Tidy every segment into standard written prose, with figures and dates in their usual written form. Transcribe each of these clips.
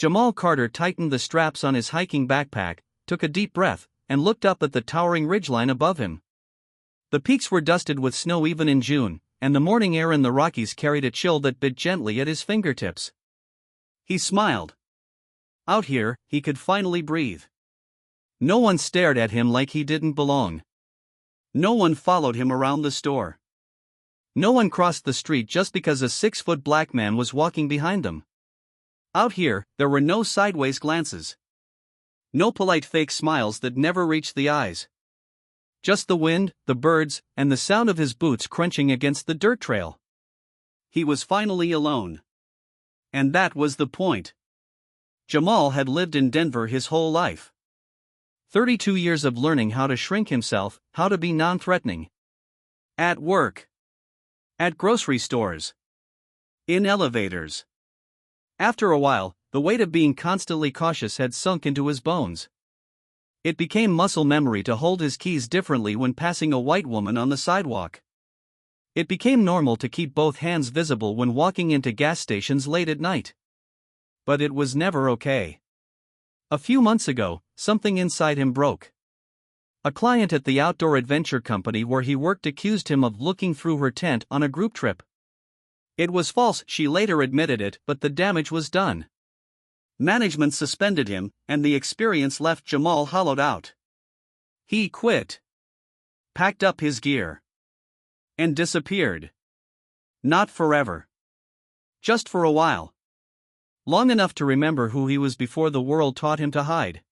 Jamal Carter tightened the straps on his hiking backpack, took a deep breath, and looked up at the towering ridgeline above him. The peaks were dusted with snow even in June, and the morning air in the Rockies carried a chill that bit gently at his fingertips. He smiled. Out here, he could finally breathe. No one stared at him like he didn't belong. No one followed him around the store. No one crossed the street just because a 6-foot black man was walking behind them. Out here, there were no sideways glances. No polite fake smiles that never reached the eyes. Just the wind, the birds, and the sound of his boots crunching against the dirt trail. He was finally alone. And that was the point. Jamal had lived in Denver his whole life. 32 years of learning how to shrink himself, how to be non-threatening. At work. At grocery stores. In elevators. After a while, the weight of being constantly cautious had sunk into his bones. It became muscle memory to hold his keys differently when passing a white woman on the sidewalk. It became normal to keep both hands visible when walking into gas stations late at night. But it was never okay. A few months ago, something inside him broke. A client at the outdoor adventure company where he worked accused him of looking through her tent on a group trip. It was false, she later admitted it, but the damage was done. Management suspended him, and the experience left Jamal hollowed out. He quit. Packed up his gear. And disappeared. Not forever. Just for a while. Long enough to remember who he was before the world taught him to hide.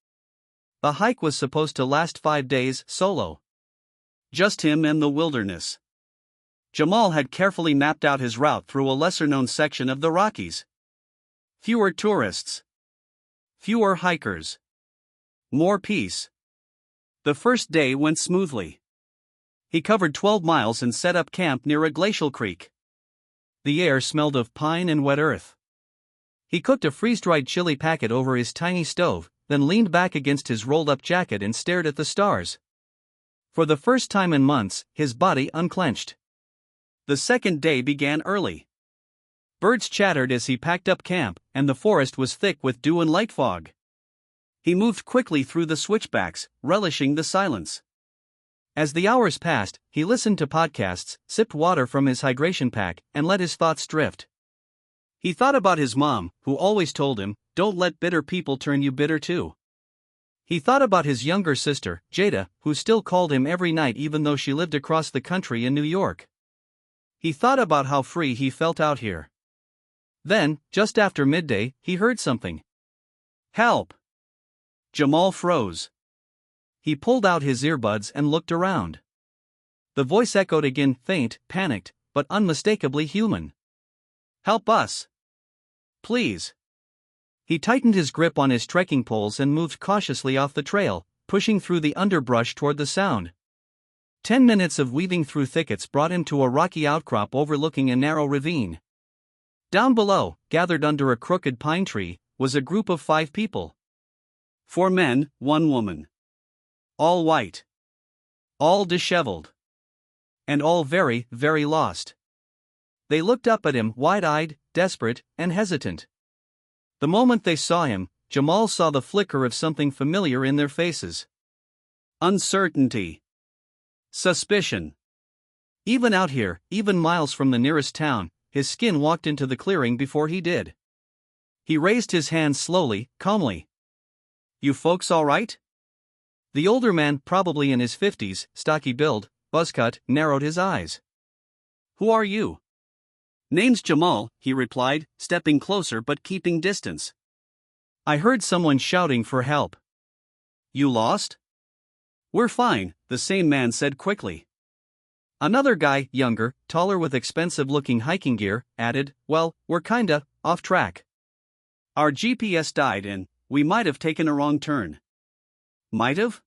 The hike was supposed to last 5 days, solo. Just him and the wilderness. Jamal had carefully mapped out his route through a lesser-known section of the Rockies. Fewer tourists. Fewer hikers. More peace. The first day went smoothly. He covered 12 miles and set up camp near a glacial creek. The air smelled of pine and wet earth. He cooked a freeze-dried chili packet over his tiny stove, then leaned back against his rolled-up jacket and stared at the stars. For the first time in months, his body unclenched. The second day began early. Birds chattered as he packed up camp, and the forest was thick with dew and light fog. He moved quickly through the switchbacks, relishing the silence. As the hours passed, he listened to podcasts, sipped water from his hydration pack, and let his thoughts drift. He thought about his mom, who always told him, "Don't let bitter people turn you bitter too." He thought about his younger sister, Jada, who still called him every night even though she lived across the country in New York. He thought about how free he felt out here. Then, just after midday, he heard something. Help! Jamal froze. He pulled out his earbuds and looked around. The voice echoed again, faint, panicked, but unmistakably human. Help us! Please! He tightened his grip on his trekking poles and moved cautiously off the trail, pushing through the underbrush toward the sound. 10 minutes of weaving through thickets brought him to a rocky outcrop overlooking a narrow ravine. Down below, gathered under a crooked pine tree, was a group of 5 people. 4 men, 1 woman. All white. All disheveled. And all very, very lost. They looked up at him, wide-eyed, desperate, and hesitant. The moment they saw him, Jamal saw the flicker of something familiar in their faces. Uncertainty. Suspicion. Even out here, even miles from the nearest town, his skin walked into the clearing before he did. He raised his hands slowly, calmly. You folks all right? The older man, probably in his 50s, stocky build, buzzcut, narrowed his eyes. Who are you? Name's Jamal, he replied, stepping closer but keeping distance. I heard someone shouting for help. You lost? We're fine, the same man said quickly. Another guy, younger, taller with expensive-looking hiking gear, added, well, we're kinda off track. Our GPS died and we might have taken a wrong turn. Might have?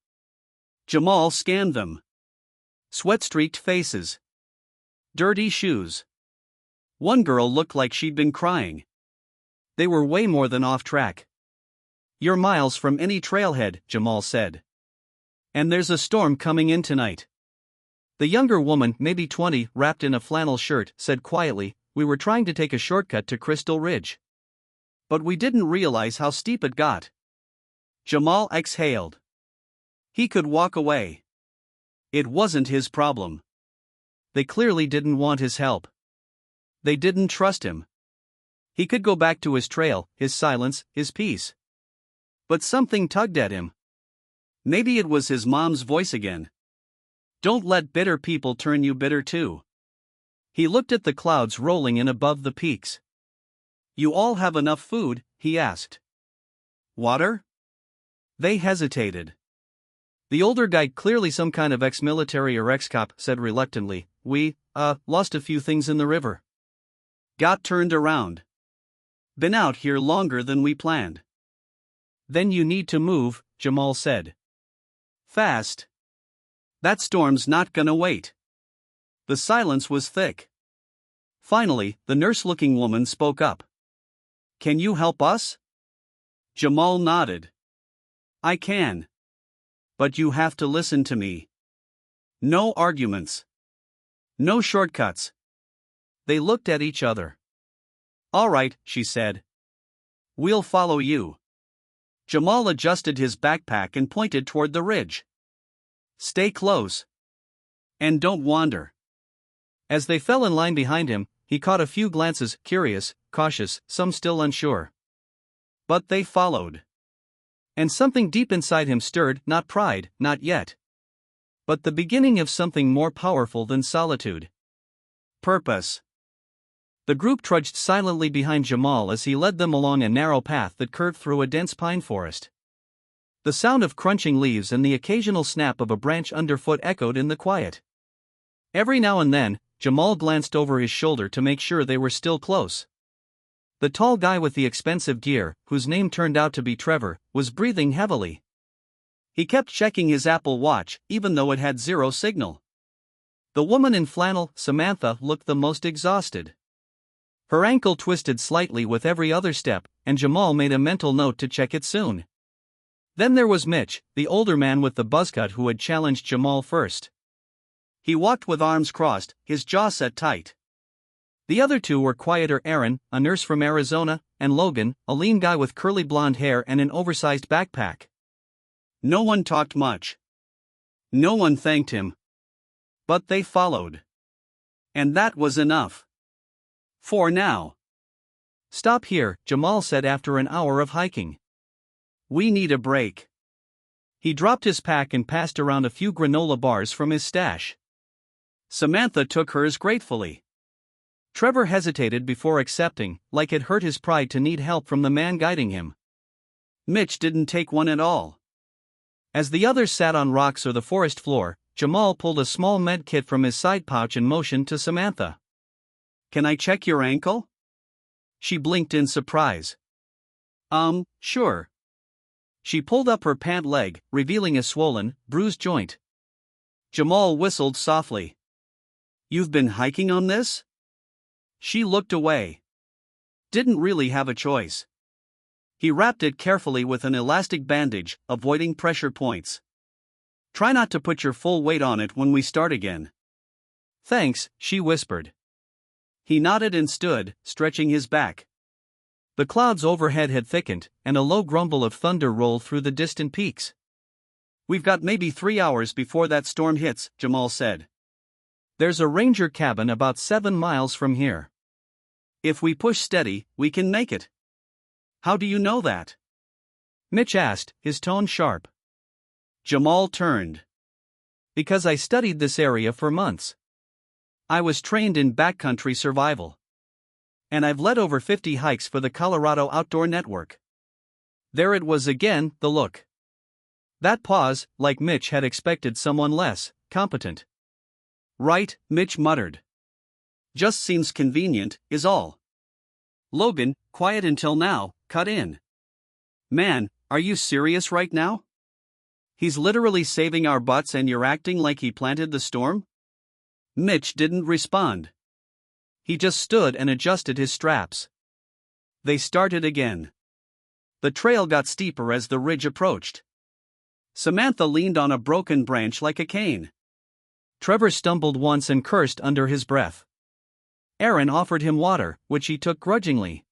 Jamal scanned them. Sweat-streaked faces. Dirty shoes. One girl looked like she'd been crying. They were way more than off track. You're miles from any trailhead, Jamal said. And there's a storm coming in tonight. The younger woman, maybe 20, wrapped in a flannel shirt, said quietly, we were trying to take a shortcut to Crystal Ridge. but we didn't realize how steep it got. Jamal exhaled. He could walk away. It wasn't his problem. They clearly didn't want his help. They didn't trust him. He could go back to his trail, his silence, his peace. But something tugged at him. Maybe it was his mom's voice again. Don't let bitter people turn you bitter too. He looked at the clouds rolling in above the peaks. You all have enough food? He asked. Water? They hesitated. The older guy, clearly some kind of ex-military or ex-cop, said reluctantly, We lost a few things in the river. Got turned around. Been out here longer than we planned. Then you need to move, Jamal said. Fast. That storm's not gonna wait. The silence was thick. Finally, the nurse-looking woman spoke up. Can you help us? Jamal nodded. I can. But you have to listen to me. No arguments. No shortcuts. They looked at each other. All right, she said. We'll follow you. Jamal adjusted his backpack and pointed toward the ridge. Stay close. And don't wander. As they fell in line behind him, he caught a few glances, curious, cautious, some still unsure. But they followed. And something deep inside him stirred, not pride, not yet. But the beginning of something more powerful than solitude. Purpose. The group trudged silently behind Jamal as he led them along a narrow path that curved through a dense pine forest. The sound of crunching leaves and the occasional snap of a branch underfoot echoed in the quiet. Every now and then, Jamal glanced over his shoulder to make sure they were still close. The tall guy with the expensive gear, whose name turned out to be Trevor, was breathing heavily. He kept checking his Apple Watch, even though it had zero signal. The woman in flannel, Samantha, looked the most exhausted. Her ankle twisted slightly with every other step, and Jamal made a mental note to check it soon. Then there was Mitch, the older man with the buzzcut who had challenged Jamal first. He walked with arms crossed, his jaw set tight. The other two were quieter: Aaron, a nurse from Arizona, and Logan, a lean guy with curly blonde hair and an oversized backpack. No one talked much. No one thanked him. But they followed. And that was enough. For now. Stop here, Jamal said after an hour of hiking. We need a break. He dropped his pack and passed around a few granola bars from his stash. Samantha took hers gratefully. Trevor hesitated before accepting, like it hurt his pride to need help from the man guiding him. Mitch didn't take one at all. As the others sat on rocks or the forest floor, Jamal pulled a small med kit from his side pouch and motioned to Samantha. Can I check your ankle? She blinked in surprise. Sure. She pulled up her pant leg, revealing a swollen, bruised joint. Jamal whistled softly. You've been hiking on this? She looked away. Didn't really have a choice. He wrapped it carefully with an elastic bandage, avoiding pressure points. Try not to put your full weight on it when we start again. Thanks, she whispered. He nodded and stood, stretching his back. The clouds overhead had thickened, and a low grumble of thunder rolled through the distant peaks. We've got maybe 3 hours before that storm hits, Jamal said. There's a ranger cabin about 7 miles from here. If we push steady, we can make it. How do you know that? Mitch asked, his tone sharp. Jamal turned. Because I studied this area for months. I was trained in backcountry survival. And I've led over 50 hikes for the Colorado Outdoor Network. There it was again, the look. That pause, like Mitch had expected someone less competent. Right, Mitch muttered. Just seems convenient, is all. Logan, quiet until now, cut in. Man, are you serious right now? He's literally saving our butts and you're acting like he planted the storm? Mitch didn't respond. He just stood and adjusted his straps. They started again. The trail got steeper as the ridge approached. Samantha leaned on a broken branch like a cane. Trevor stumbled once and cursed under his breath. Aaron offered him water, which he took grudgingly.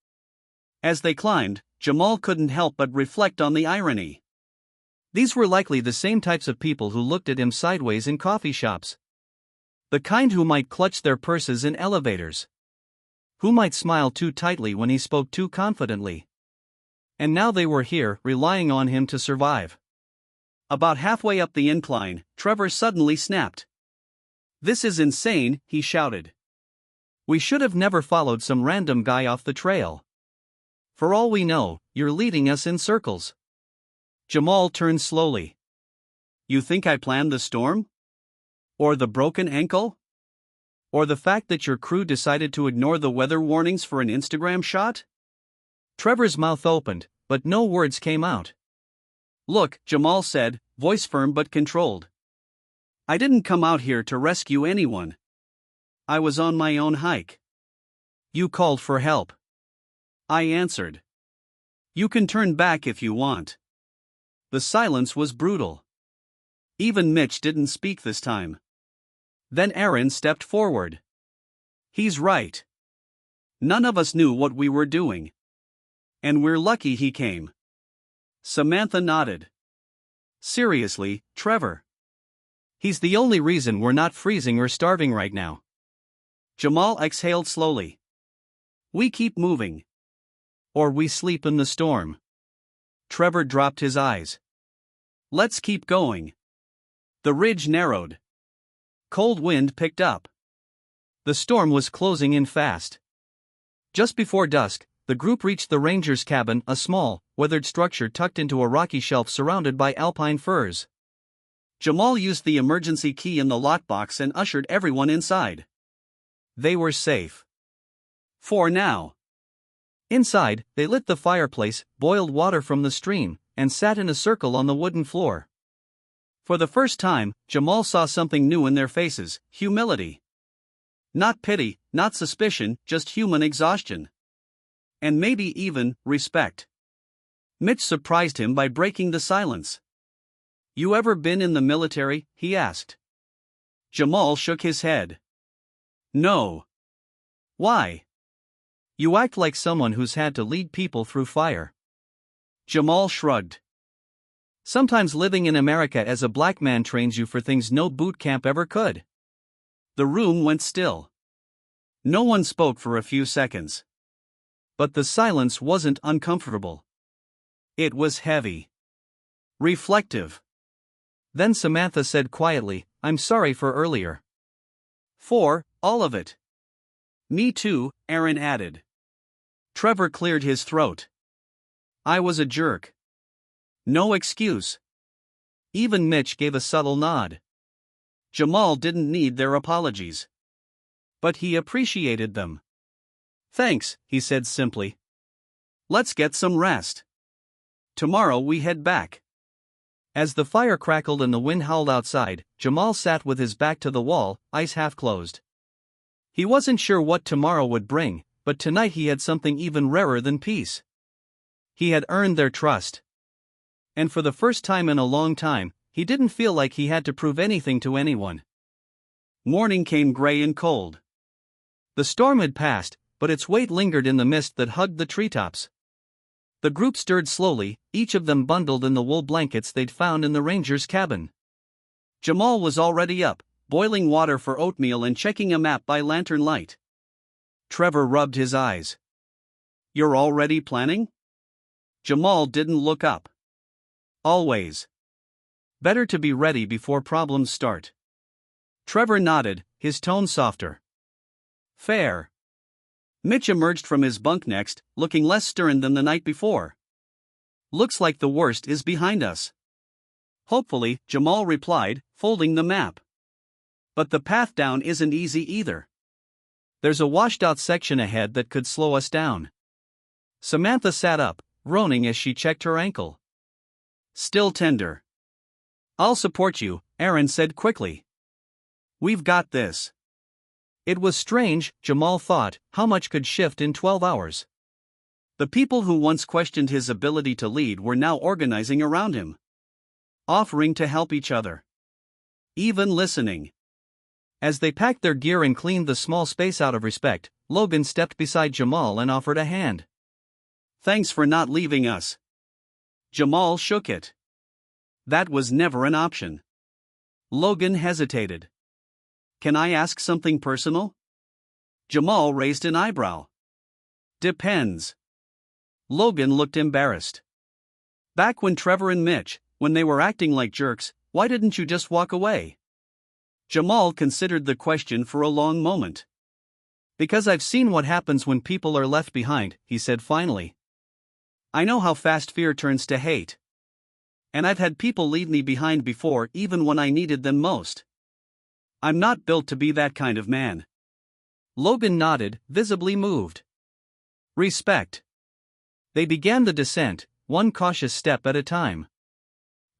As they climbed, Jamal couldn't help but reflect on the irony. These were likely the same types of people who looked at him sideways in coffee shops. The kind who might clutch their purses in elevators. Who might smile too tightly when he spoke too confidently. And now they were here, relying on him to survive. About halfway up the incline, Trevor suddenly snapped. "This is insane," he shouted. "We should have never followed some random guy off the trail. For all we know, you're leading us in circles." Jamal turned slowly. "You think I planned the storm? Or the broken ankle? Or the fact that your crew decided to ignore the weather warnings for an Instagram shot?" Trevor's mouth opened, but no words came out. "Look," Jamal said, voice firm but controlled. "I didn't come out here to rescue anyone. I was on my own hike." "You called for help." I answered. "You can turn back if you want." The silence was brutal. Even Mitch didn't speak this time. Then Aaron stepped forward. "He's right. None of us knew what we were doing. And we're lucky he came." Samantha nodded. "Seriously, Trevor. He's the only reason we're not freezing or starving right now." Jamal exhaled slowly. "We keep moving. Or we sleep in the storm." Trevor dropped his eyes. "Let's keep going." The ridge narrowed. Cold wind picked up. The storm was closing in fast. Just before dusk, the group reached the ranger's cabin, a small, weathered structure tucked into a rocky shelf surrounded by alpine firs. Jamal used the emergency key in the lockbox and ushered everyone inside. They were safe. For now. Inside, they lit the fireplace, boiled water from the stream, and sat in a circle on the wooden floor. For the first time, Jamal saw something new in their faces: humility. Not pity, not suspicion, just human exhaustion. And maybe even respect. Mitch surprised him by breaking the silence. "You ever been in the military?" he asked. Jamal shook his head. "No." "Why?" "You act like someone who's had to lead people through fire." Jamal shrugged. "Sometimes living in America as a black man trains you for things no boot camp ever could." The room went still. No one spoke for a few seconds. But the silence wasn't uncomfortable. It was heavy. Reflective. Then Samantha said quietly, "I'm sorry for earlier." "For all of it." "Me too," Aaron added. Trevor cleared his throat. "I was a jerk." No excuse. Even Mitch gave a subtle nod. Jamal didn't need their apologies. But he appreciated them. "Thanks," he said simply. "Let's get some rest. Tomorrow we head back." As the fire crackled and the wind howled outside, Jamal sat with his back to the wall, eyes half closed. He wasn't sure what tomorrow would bring, but tonight he had something even rarer than peace. He had earned their trust. And for the first time in a long time, he didn't feel like he had to prove anything to anyone. Morning came gray and cold. The storm had passed, but its weight lingered in the mist that hugged the treetops. The group stirred slowly, each of them bundled in the wool blankets they'd found in the ranger's cabin. Jamal was already up, boiling water for oatmeal and checking a map by lantern light. Trevor rubbed his eyes. "You're already planning?" Jamal didn't look up. "Always. Better to be ready before problems start." Trevor nodded, his tone softer. "Fair." Mitch emerged from his bunk next, looking less stern than the night before. "Looks like the worst is behind us." "Hopefully," Jamal replied, folding the map. "But the path down isn't easy either. There's a washed-out section ahead that could slow us down." Samantha sat up, groaning as she checked her ankle. "Still tender." "I'll support you," Aaron said quickly. "We've got this." It was strange, Jamal thought, how much could shift in 12 hours. The people who once questioned his ability to lead were now organizing around him. Offering to help each other. Even listening. As they packed their gear and cleaned the small space out of respect, Logan stepped beside Jamal and offered a hand. Thanks for not leaving us. Jamal shook it. That was never an option. Logan hesitated. Can I ask something personal? Jamal raised an eyebrow. Depends. Logan looked embarrassed. Back when Trevor and Mitch, when they were acting like jerks, why didn't you just walk away? Jamal considered the question for a long moment. Because I've seen what happens when people are left behind, he said finally. I know how fast fear turns to hate. And I've had people leave me behind before, even when I needed them most. I'm not built to be that kind of man. Logan nodded, visibly moved. Respect. They began the descent, one cautious step at a time.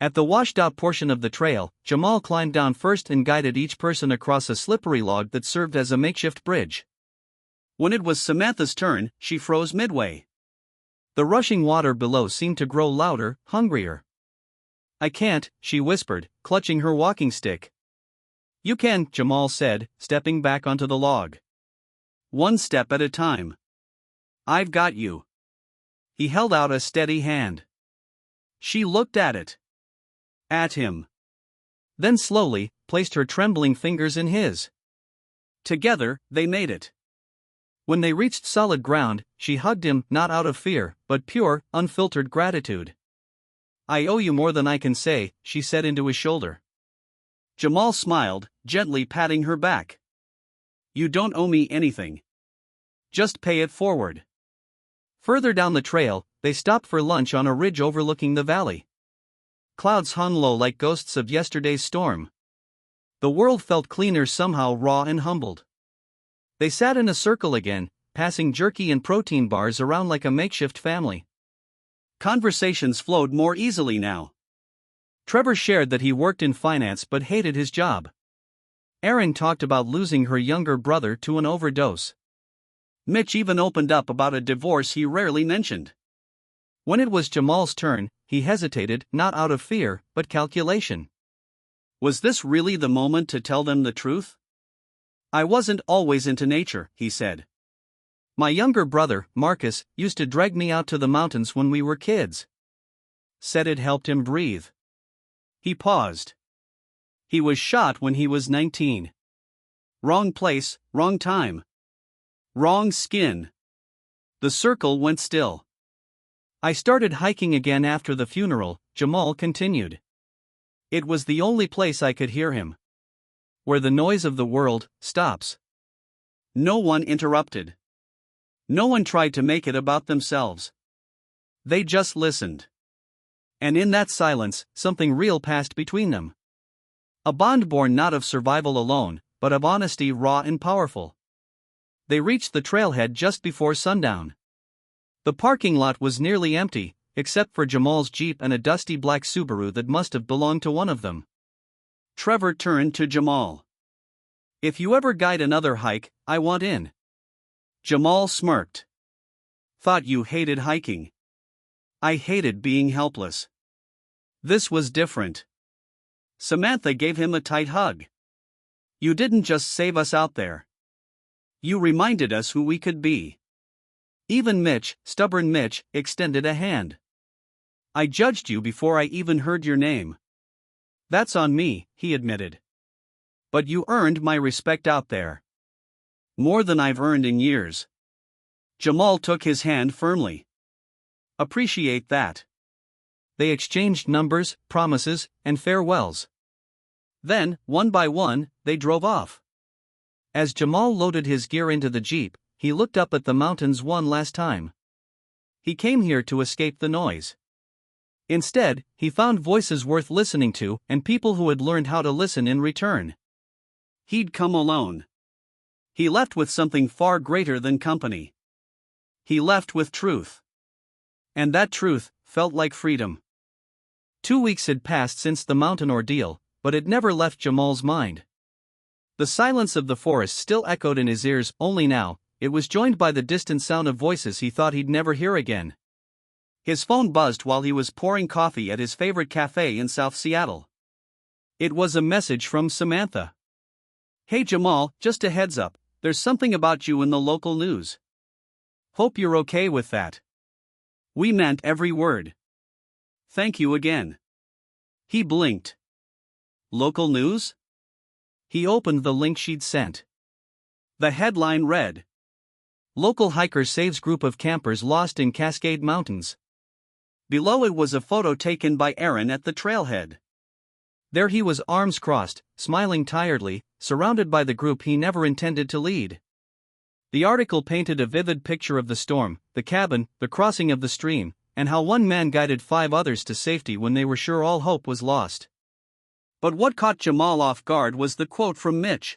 At the washed-out portion of the trail, Jamal climbed down first and guided each person across a slippery log that served as a makeshift bridge. When it was Samantha's turn, she froze midway. The rushing water below seemed to grow louder, hungrier. I can't, she whispered, clutching her walking stick. You can, Jamal said, stepping back onto the log. One step at a time. I've got you. He held out a steady hand. She looked at it. At him. Then slowly, placed her trembling fingers in his. Together, they made it. When they reached solid ground, she hugged him, not out of fear, but pure, unfiltered gratitude. I owe you more than I can say, she said into his shoulder. Jamal smiled, gently patting her back. You don't owe me anything. Just pay it forward. Further down the trail, they stopped for lunch on a ridge overlooking the valley. Clouds hung low like ghosts of yesterday's storm. The world felt cleaner, somehow raw and humbled. They sat in a circle again, passing jerky and protein bars around like a makeshift family. Conversations flowed more easily now. Trevor shared that he worked in finance but hated his job. Erin talked about losing her younger brother to an overdose. Mitch even opened up about a divorce he rarely mentioned. When it was Jamal's turn, he hesitated, not out of fear, but calculation. Was this really the moment to tell them the truth? I wasn't always into nature, he said. My younger brother, Marcus, used to drag me out to the mountains when we were kids. Said it helped him breathe. He paused. He was shot when he was 19. Wrong place, wrong time. Wrong skin. The circle went still. I started hiking again after the funeral, Jamal continued. It was the only place I could hear him. Where the noise of the world stops. No one interrupted. No one tried to make it about themselves. They just listened. And in that silence, something real passed between them. A bond born not of survival alone, but of honesty raw and powerful. They reached the trailhead just before sundown. The parking lot was nearly empty, except for Jamal's Jeep and a dusty black Subaru that must have belonged to one of them. Trevor turned to Jamal. If you ever guide another hike, I want in. Jamal smirked. Thought you hated hiking. I hated being helpless. This was different. Samantha gave him a tight hug. You didn't just save us out there. You reminded us who we could be. Even Mitch, stubborn Mitch, extended a hand. I judged you before I even heard your name. That's on me, he admitted. But you earned my respect out there. More than I've earned in years. Jamal took his hand firmly. Appreciate that. They exchanged numbers, promises, and farewells. Then, one by one, they drove off. As Jamal loaded his gear into the Jeep, he looked up at the mountains one last time. He came here to escape the noise. Instead, he found voices worth listening to and people who had learned how to listen in return. He'd come alone. He left with something far greater than company. He left with truth. And that truth felt like freedom. 2 weeks had passed since the mountain ordeal, but it never left Jamal's mind. The silence of the forest still echoed in his ears, only now, it was joined by the distant sound of voices he thought he'd never hear again. His phone buzzed while he was pouring coffee at his favorite cafe in South Seattle. It was a message from Samantha. Hey Jamal, just a heads up, there's something about you in the local news. Hope you're okay with that. We meant every word. Thank you again. He blinked. Local news? He opened the link she'd sent. The headline read, Local hiker saves group of campers lost in Cascade Mountains. Below it was a photo taken by Aaron at the trailhead. There he was, arms crossed, smiling tiredly, surrounded by the group he never intended to lead. The article painted a vivid picture of the storm, the cabin, the crossing of the stream, and how one man guided 5 others to safety when they were sure all hope was lost. But what caught Jamal off guard was the quote from Mitch.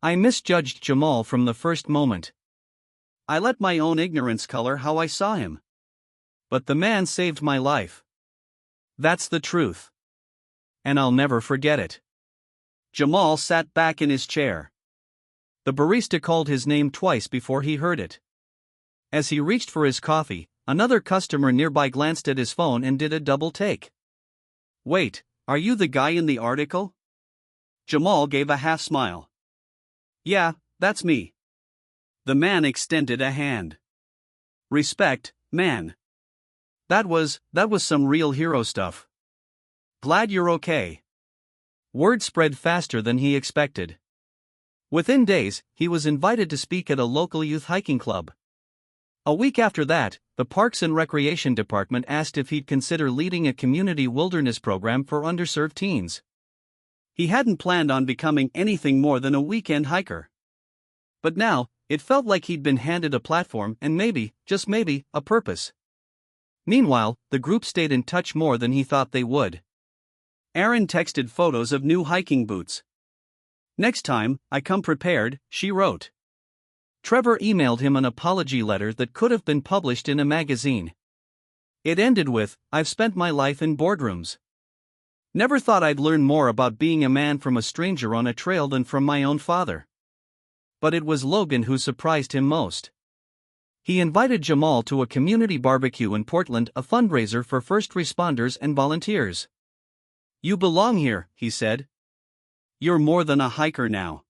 I misjudged Jamal from the first moment. I let my own ignorance color how I saw him. But the man saved my life. That's the truth. And I'll never forget it. Jamal sat back in his chair. The barista called his name twice before he heard it. As he reached for his coffee, another customer nearby glanced at his phone and did a double take. Wait, are you the guy in the article? Jamal gave a half smile. Yeah, that's me. The man extended a hand. Respect, man. That was some real hero stuff. Glad you're okay. Word spread faster than he expected. Within days, he was invited to speak at a local youth hiking club. A week after that, the Parks and Recreation Department asked if he'd consider leading a community wilderness program for underserved teens. He hadn't planned on becoming anything more than a weekend hiker. But now, it felt like he'd been handed a platform and maybe, just maybe, a purpose. Meanwhile, the group stayed in touch more than he thought they would. Aaron texted photos of new hiking boots. Next time, I come prepared, she wrote. Trevor emailed him an apology letter that could have been published in a magazine. It ended with, I've spent my life in boardrooms. Never thought I'd learn more about being a man from a stranger on a trail than from my own father. But it was Logan who surprised him most. He invited Jamal to a community barbecue in Portland, a fundraiser for first responders and volunteers. You belong here, he said. You're more than a hiker now.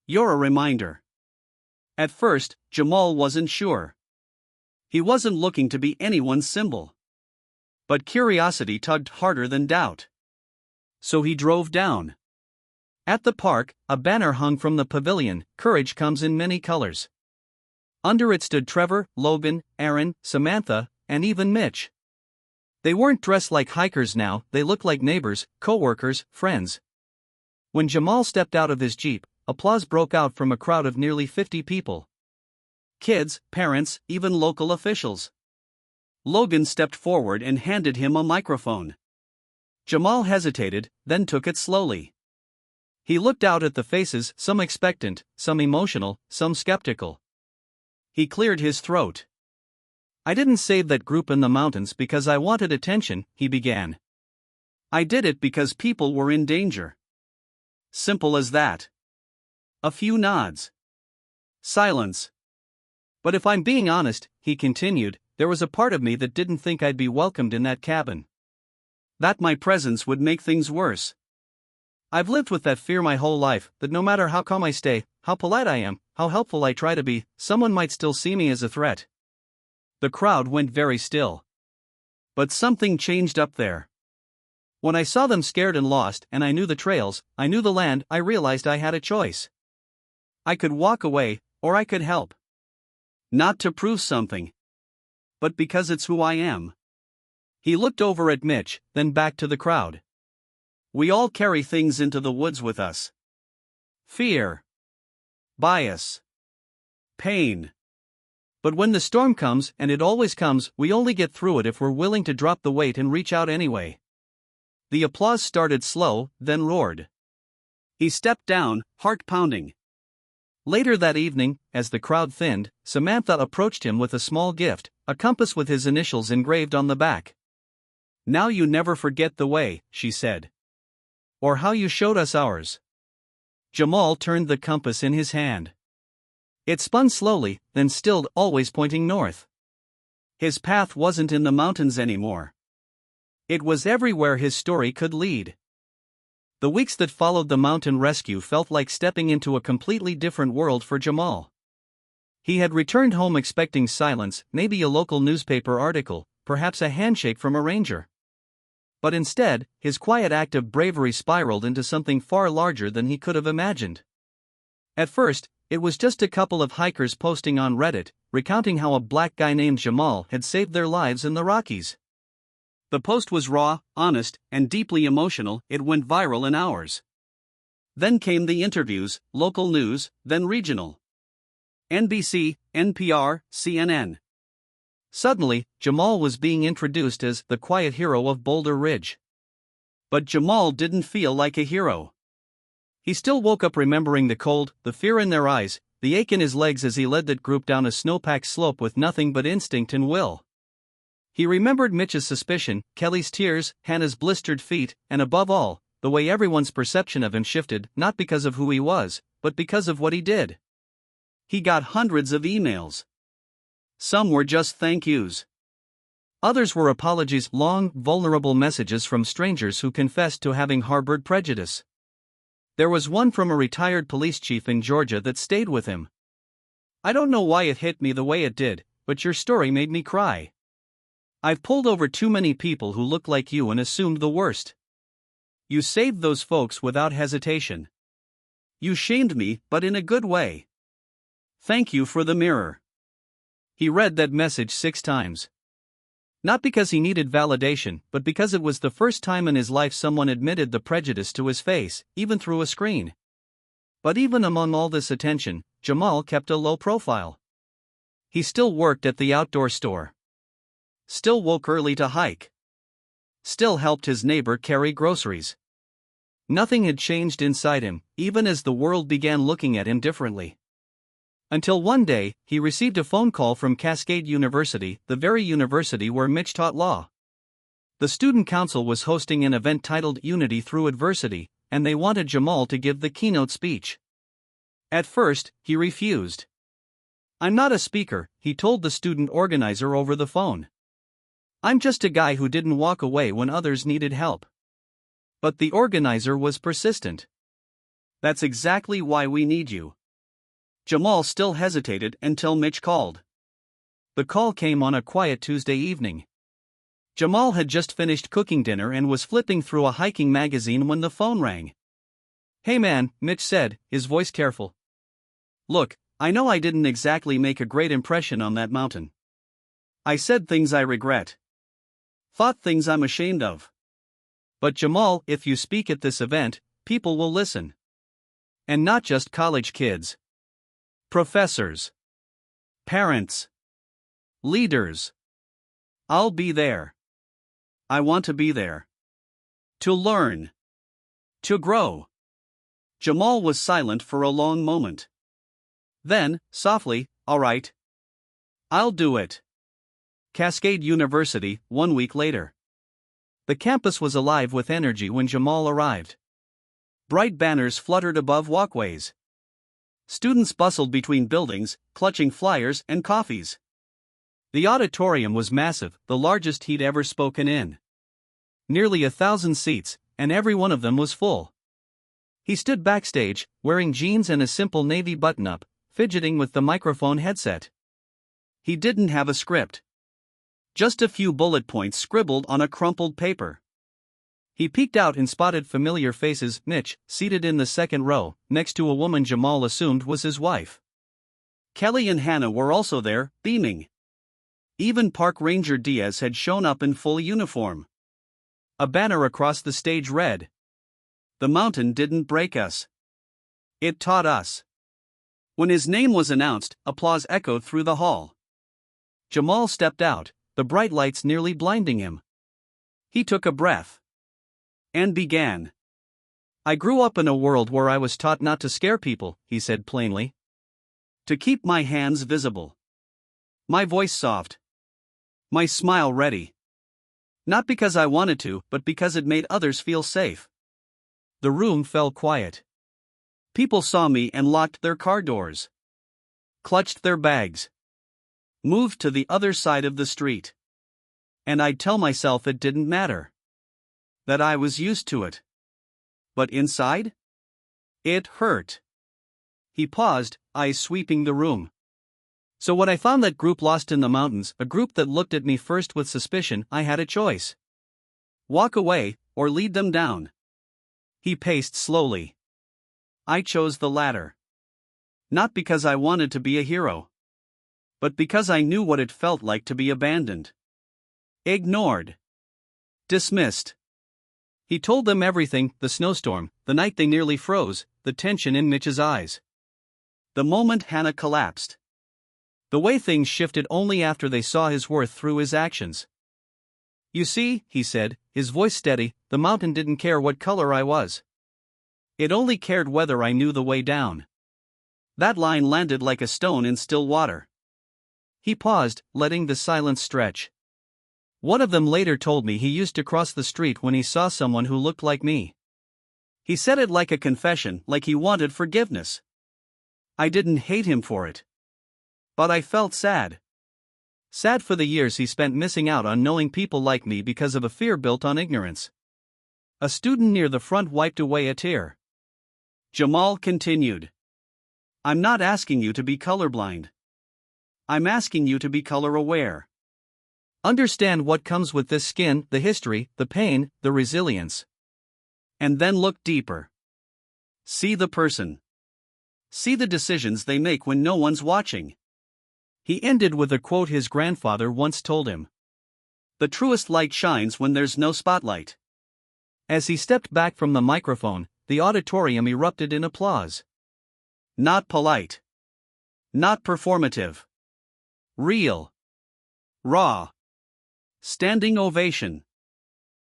You're a reminder. At first, Jamal wasn't sure. He wasn't looking to be anyone's symbol. But curiosity tugged harder than doubt. So he drove down. At the park, a banner hung from the pavilion, Courage comes in many colors. Under it stood Trevor, Logan, Aaron, Samantha, and even Mitch. They weren't dressed like hikers now, they looked like neighbors, co-workers, friends. When Jamal stepped out of his Jeep, applause broke out from a crowd of nearly 50 people. Kids, parents, even local officials. Logan stepped forward and handed him a microphone. Jamal hesitated, then took it slowly. He looked out at the faces, some expectant, some emotional, some skeptical. He cleared his throat. I didn't save that group in the mountains because I wanted attention, he began. I did it because people were in danger. Simple as that. A few nods. Silence. But if I'm being honest, he continued, there was a part of me that didn't think I'd be welcomed in that cabin. That my presence would make things worse. I've lived with that fear my whole life, that no matter how calm I stay, how polite I am, how helpful I try to be, someone might still see me as a threat. The crowd went very still. But something changed up there. When I saw them scared and lost, and I knew the trails, I knew the land, I realized I had a choice. I could walk away, or I could help. Not to prove something, but because it's who I am. He looked over at Mitch, then back to the crowd. We all carry things into the woods with us. Fear. Bias. Pain. But when the storm comes, and it always comes, we only get through it if we're willing to drop the weight and reach out anyway. The applause started slow, then roared. He stepped down, heart pounding. Later that evening, as the crowd thinned, Samantha approached him with a small gift, a compass with his initials engraved on the back. Now you never forget the way, she said. Or how you showed us ours. Jamal turned the compass in his hand. It spun slowly, then stilled, always pointing north. His path wasn't in the mountains anymore. It was everywhere his story could lead. The weeks that followed the mountain rescue felt like stepping into a completely different world for Jamal. He had returned home expecting silence, maybe a local newspaper article, perhaps a handshake from a ranger. But instead, his quiet act of bravery spiraled into something far larger than he could have imagined. At first, it was just a couple of hikers posting on Reddit, recounting how a black guy named Jamal had saved their lives in the Rockies. The post was raw, honest, and deeply emotional. It went viral in hours. Then came the interviews, local news, then regional. NBC, NPR, CNN. Suddenly, Jamal was being introduced as the quiet hero of Boulder Ridge. But Jamal didn't feel like a hero. He still woke up remembering the cold, the fear in their eyes, the ache in his legs as he led that group down a snowpacked slope with nothing but instinct and will. He remembered Mitch's suspicion, Kelly's tears, Hannah's blistered feet, and above all, the way everyone's perception of him shifted, not because of who he was, but because of what he did. He got hundreds of emails. Some were just thank yous. Others were apologies, long, vulnerable messages from strangers who confessed to having harbored prejudice. There was one from a retired police chief in Georgia that stayed with him. "I don't know why it hit me the way it did, but your story made me cry. I've pulled over too many people who look like you and assumed the worst. You saved those folks without hesitation. You shamed me, but in a good way. Thank you for the mirror." He read that message 6 times. Not because he needed validation, but because it was the first time in his life someone admitted the prejudice to his face, even through a screen. But even among all this attention, Jamal kept a low profile. He still worked at the outdoor store. Still woke early to hike. Still helped his neighbor carry groceries. Nothing had changed inside him, even as the world began looking at him differently. Until one day, he received a phone call from Cascade University, the very university where Mitch taught law. The student council was hosting an event titled Unity Through Adversity, and they wanted Jamal to give the keynote speech. At first, he refused. "I'm not a speaker," he told the student organizer over the phone. "I'm just a guy who didn't walk away when others needed help." But the organizer was persistent. "That's exactly why we need you." Jamal still hesitated until Mitch called. The call came on a quiet Tuesday evening. Jamal had just finished cooking dinner and was flipping through a hiking magazine when the phone rang. "Hey man," Mitch said, his voice careful. "Look, I know I didn't exactly make a great impression on that mountain. I said things I regret. Thought things I'm ashamed of. But Jamal, if you speak at this event, people will listen. And not just college kids. Professors. Parents. Leaders. I'll be there. I want to be there. To learn. To grow." Jamal was silent for a long moment. Then, softly, "All right. I'll do it." Cascade University, 1 week later. The campus was alive with energy when Jamal arrived. Bright banners fluttered above walkways. Students bustled between buildings, clutching flyers and coffees. The auditorium was massive, the largest he'd ever spoken in. Nearly 1,000 seats, and every one of them was full. He stood backstage, wearing jeans and a simple navy button-up, fidgeting with the microphone headset. He didn't have a script. Just a few bullet points scribbled on a crumpled paper. He peeked out and spotted familiar faces: Mitch, seated in the second row, next to a woman Jamal assumed was his wife. Kelly and Hannah were also there, beaming. Even Park Ranger Diaz had shown up in full uniform. A banner across the stage read, "The mountain didn't break us. It taught us." When his name was announced, applause echoed through the hall. Jamal stepped out, the bright lights nearly blinding him. He took a breath. And began. "I grew up in a world where I was taught not to scare people," he said plainly. "To keep my hands visible. My voice soft. My smile ready. Not because I wanted to, but because it made others feel safe." The room fell quiet. People saw me and locked their car doors. Clutched their bags. Moved to the other side of the street. And I'd tell myself it didn't matter. That I was used to it. But inside? It hurt. He paused, eyes sweeping the room. So when I found that group lost in the mountains, a group that looked at me first with suspicion, I had a choice. Walk away, or lead them down. He paced slowly. I chose the latter. Not because I wanted to be a hero, but because I knew what it felt like to be abandoned. Ignored. Dismissed. He told them everything: the snowstorm, the night they nearly froze, the tension in Mitch's eyes. The moment Hannah collapsed. The way things shifted only after they saw his worth through his actions. You see, he said, his voice steady, the mountain didn't care what color I was. It only cared whether I knew the way down. That line landed like a stone in still water. He paused, letting the silence stretch. One of them later told me he used to cross the street when he saw someone who looked like me. He said it like a confession, like he wanted forgiveness. I didn't hate him for it. But I felt sad. Sad for the years he spent missing out on knowing people like me because of a fear built on ignorance. A student near the front wiped away a tear. Jamal continued. I'm not asking you to be colorblind. I'm asking you to be color aware. Understand what comes with this skin, the history, the pain, the resilience. And then look deeper. See the person. See the decisions they make when no one's watching. He ended with a quote his grandfather once told him. The truest light shines when there's no spotlight. As he stepped back from the microphone, the auditorium erupted in applause. Not polite. Not performative. Real. Raw. Standing ovation.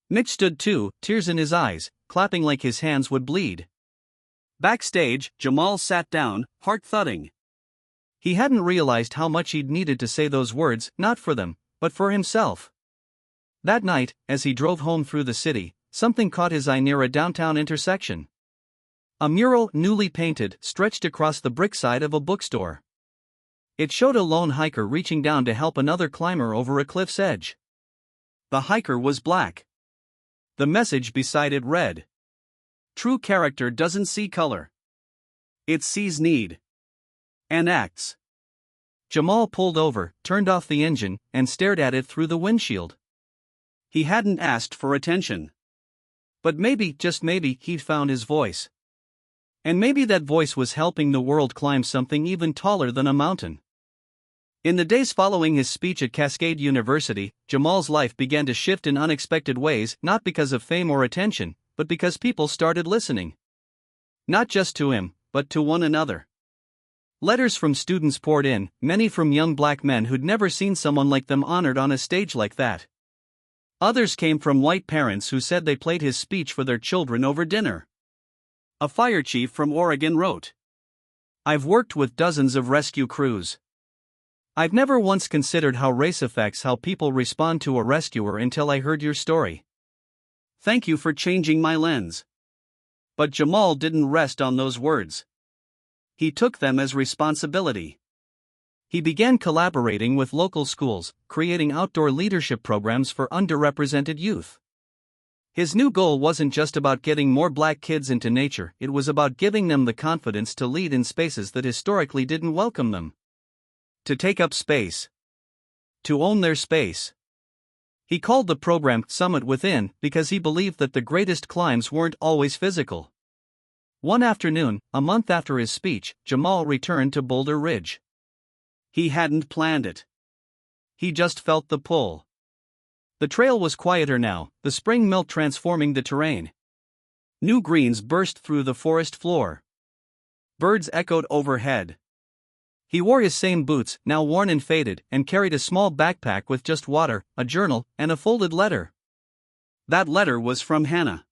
Mitch stood too, tears in his eyes, clapping like his hands would bleed. Backstage, Jamal sat down, heart thudding. He hadn't realized how much he'd needed to say those words, not for them, but for himself. That night, as he drove home through the city, something caught his eye near a downtown intersection. A mural, newly painted, stretched across the brick side of a bookstore. It showed a lone hiker reaching down to help another climber over a cliff's edge. The hiker was black. The message beside it read, True character doesn't see color. It sees need. And acts. Jamal pulled over, turned off the engine, and stared at it through the windshield. He hadn't asked for attention. But maybe, just maybe, he'd found his voice. And maybe that voice was helping the world climb something even taller than a mountain. In the days following his speech at Cascade University, Jamal's life began to shift in unexpected ways, not because of fame or attention, but because people started listening. Not just to him, but to one another. Letters from students poured in, many from young black men who'd never seen someone like them honored on a stage like that. Others came from white parents who said they played his speech for their children over dinner. A fire chief from Oregon wrote, I've worked with dozens of rescue crews. I've never once considered how race affects how people respond to a rescuer until I heard your story. Thank you for changing my lens. But Jamal didn't rest on those words. He took them as responsibility. He began collaborating with local schools, creating outdoor leadership programs for underrepresented youth. His new goal wasn't just about getting more black kids into nature, it was about giving them the confidence to lead in spaces that historically didn't welcome them. To take up space. To own their space. He called the program Summit Within because he believed that the greatest climbs weren't always physical. One afternoon, a month after his speech, Jamal returned to Boulder Ridge. He hadn't planned it. He just felt the pull. The trail was quieter now, the spring melt transforming the terrain. New greens burst through the forest floor. Birds echoed overhead. He wore his same boots, now worn and faded, and carried a small backpack with just water, a journal, and a folded letter. That letter was from Hannah.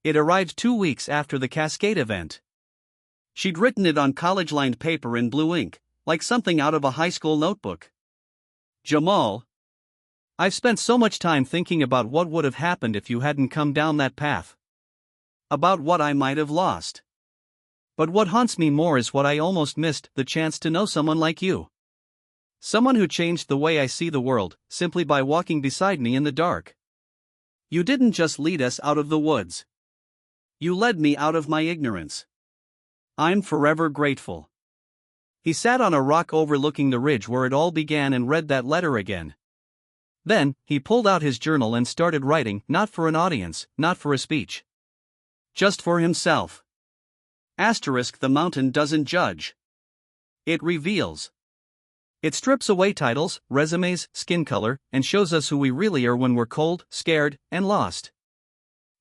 It arrived 2 weeks after the Cascade event. She'd written it on college-lined paper in blue ink, like something out of a high school notebook. Jamal, I've spent so much time thinking about what would have happened if you hadn't come down that path. About what I might have lost. But what haunts me more is what I almost missed, the chance to know someone like you. Someone who changed the way I see the world, simply by walking beside me in the dark. You didn't just lead us out of the woods. You led me out of my ignorance. I'm forever grateful. He sat on a rock overlooking the ridge where it all began and read that letter again. Then, he pulled out his journal and started writing, not for an audience, not for a speech. Just for himself. Asterisk, the mountain doesn't judge. It reveals. It strips away titles, resumes, skin color, and shows us who we really are when we're cold, scared, and lost.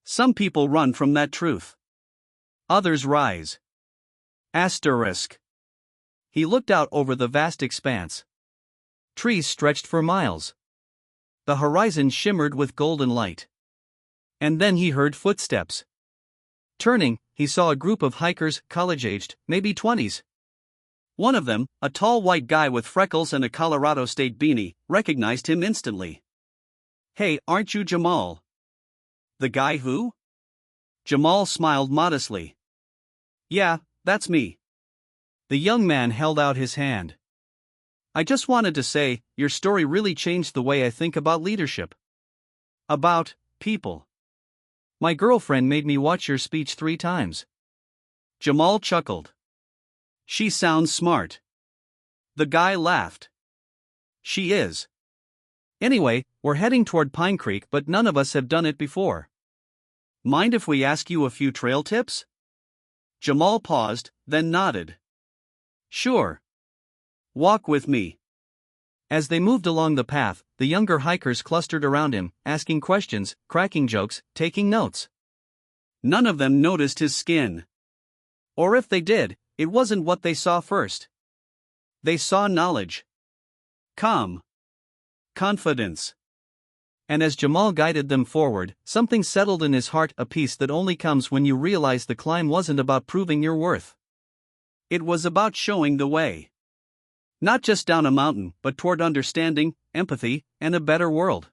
Some people run from that truth. Others rise. Asterisk. He looked out over the vast expanse. Trees stretched for miles. The horizon shimmered with golden light. And then he heard footsteps. Turning, he saw a group of hikers, college-aged, maybe 20s. One of them, a tall white guy with freckles and a Colorado State beanie, recognized him instantly. "Hey, aren't you Jamal?" "The guy who?" Jamal smiled modestly. "Yeah, that's me." The young man held out his hand. "I just wanted to say, your story really changed the way I think about leadership. About people. My girlfriend made me watch your speech 3 times. Jamal chuckled. "She sounds smart." The guy laughed. "She is. Anyway, we're heading toward Pine Creek, but none of us have done it before. Mind if we ask you a few trail tips?" Jamal paused, then nodded. "Sure. Walk with me." As they moved along the path, the younger hikers clustered around him, asking questions, cracking jokes, taking notes. None of them noticed his skin. Or if they did, it wasn't what they saw first. They saw knowledge. Calm. Confidence. And as Jamal guided them forward, something settled in his heart, a peace that only comes when you realize the climb wasn't about proving your worth. It was about showing the way. Not just down a mountain, but toward understanding, empathy, and a better world.